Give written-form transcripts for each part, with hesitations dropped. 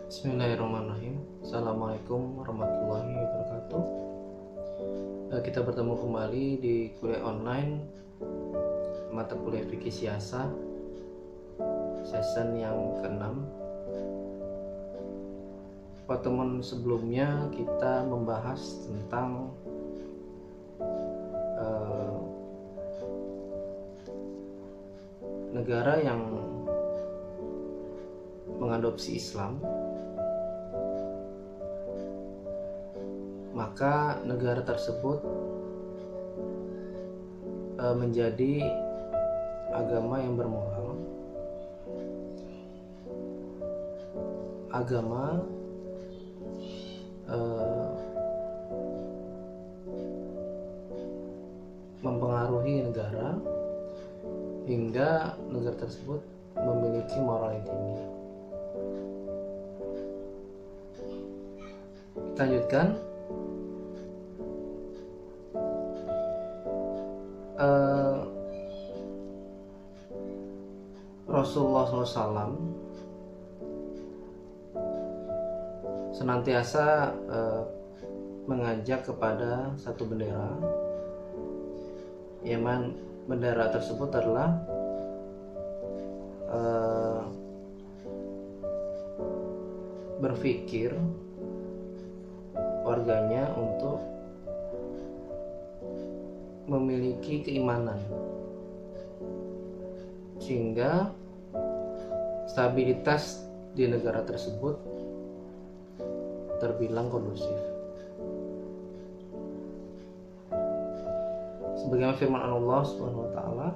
Bismillahirrahmanirrahim. Assalamualaikum warahmatullahi wabarakatuh. Kita bertemu kembali di kuliah online mata kuliah fikih siasah season yang ke-6. Pertemuan sebelumnya kita membahas tentang negara yang mengadopsi Islam, maka negara tersebut menjadi agama yang bermoral, agama mempengaruhi negara hingga negara tersebut memiliki moral yang tinggi. Kita lanjutkan. Rasulullah SAW senantiasa mengajak kepada satu bendera, yang mana bendera tersebut adalah berpikir warganya untuk memiliki keimanan sehingga stabilitas di negara tersebut terbilang kondusif. Sebagaimana firman Allah Subhanahu wa taala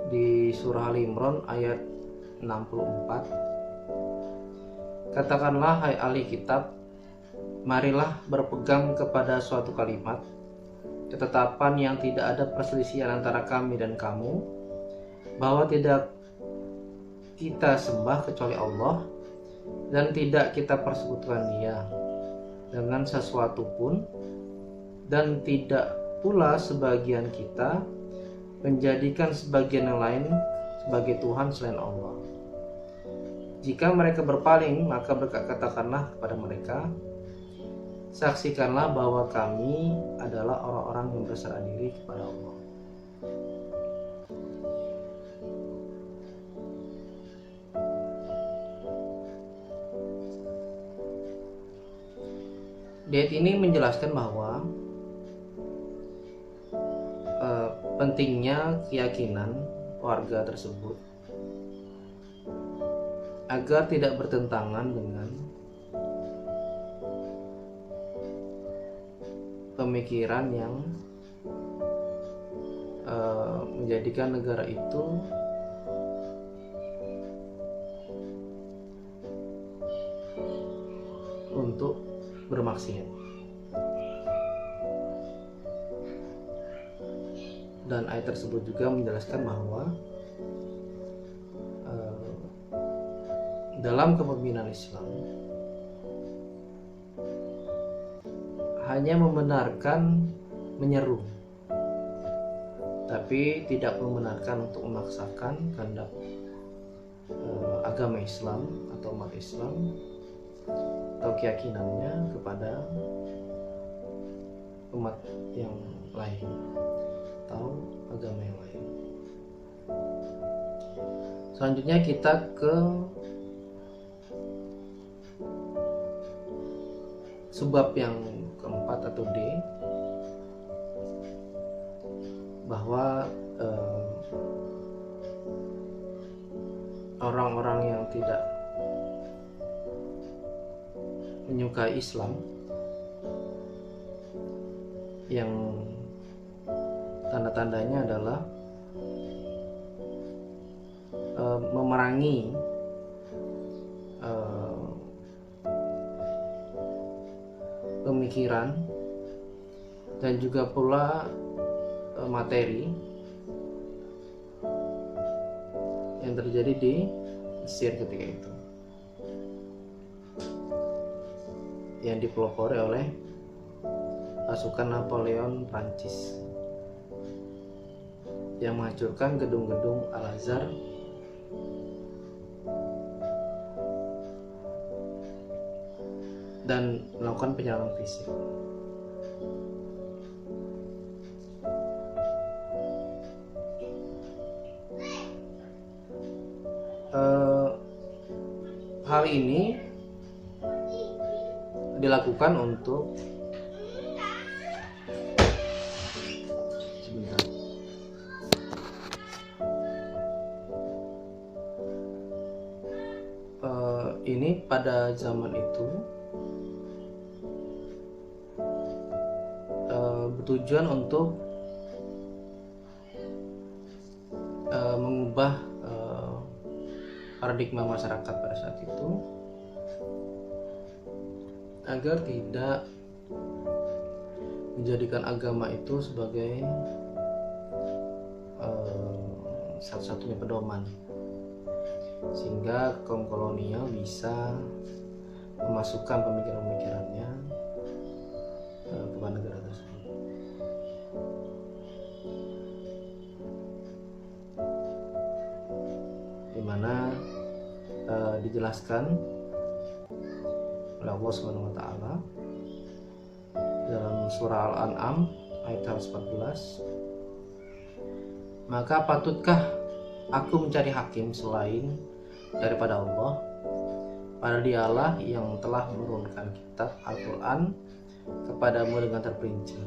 di surah Al Imran ayat 64, katakanlah hai ahli kitab, marilah berpegang kepada suatu kalimat ketetapan yang tidak ada perselisihan antara kami dan kamu, bahwa tidak kita sembah kecuali Allah dan tidak kita persekutukan Dia dengan sesuatu pun, dan tidak pula sebagian kita menjadikan sebagian yang lain sebagai Tuhan selain Allah. Jika mereka berpaling, maka katakanlah kepada mereka, saksikanlah bahwa kami adalah orang-orang yang berserah diri kepada Allah. Di ayat ini menjelaskan bahwa pentingnya keyakinan warga tersebut agar tidak bertentangan dengan pemikiran yang menjadikan negara itu untuk bermaksiat. Dan ayat tersebut juga menjelaskan bahwa dalam kepemimpinan Islam hanya membenarkan menyeru, tapi tidak membenarkan untuk memaksakan kehendak agama Islam atau umat Islam atau keyakinannya kepada umat yang lain atau agama yang lain. Selanjutnya kita ke sebab yang keempat atau D, bahwa orang-orang yang tidak menyukai Islam, yang tanda-tandanya adalah memerangi pemikiran dan juga pula materi yang terjadi di Mesir ketika itu, yang dipelopori oleh pasukan Napoleon Prancis yang menghancurkan gedung-gedung Al-Azhar dan melakukan penyerangan fisik. Hal ini dilakukan untuk ini pada zaman itu bertujuan untuk mengubah paradigma masyarakat pada saat itu agar tidak menjadikan agama itu sebagai satu-satunya pedoman, sehingga kaum kolonial bisa memasukkan pemikiran-pemikirannya kepada negara tersebut. Di mana dijelaskan oleh Allah Subhanahu wa taala dalam surah Al-An'am ayat 114, maka patutkah aku mencari hakim selain daripada Allah, padahal dialah yang telah menurunkan kitab Al-Quran kepadamu dengan terperinci.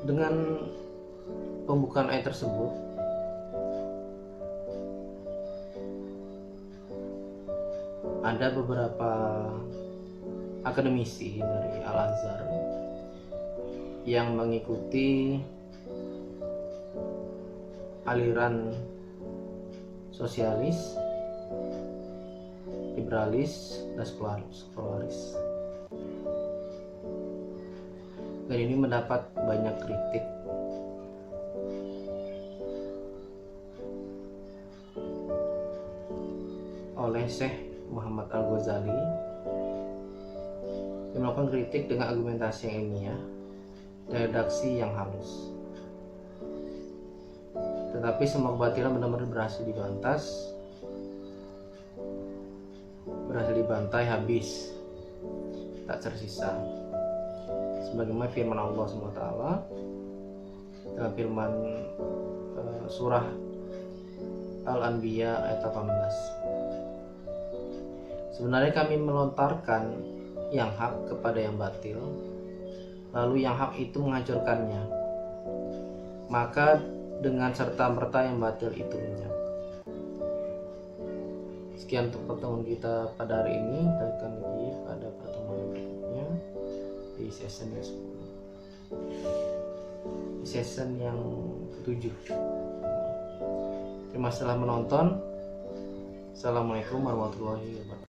Dengan pembukaan ayat tersebut, ada beberapa akademisi dari Al-Azhar yang mengikuti aliran sosialis, liberalis, dan sekularis. Dan ini mendapat banyak kritik oleh Syekh Muhammad Al-Ghazali yang melakukan kritik dengan argumentasi yang ilmiah dan redaksi yang halus. Tetapi semua kebatilan benar-benar berhasil dibantai habis, tak tersisa. Sebagaimana firman Allah SWT dalam firman surah Al-Anbiya ayat 18. Sebenarnya kami melontarkan yang hak kepada yang batil, lalu yang hak itu menghancurkannya, maka dengan serta-merta yang batil itu lenyap. Sekian untuk pertemuan kita pada hari ini. Kita akan lagi pada pertemuan berikutnya di season yang 10, di season yang ke-7. Terima kasih telah menonton. Assalamualaikum warahmatullahi wabarakatuh.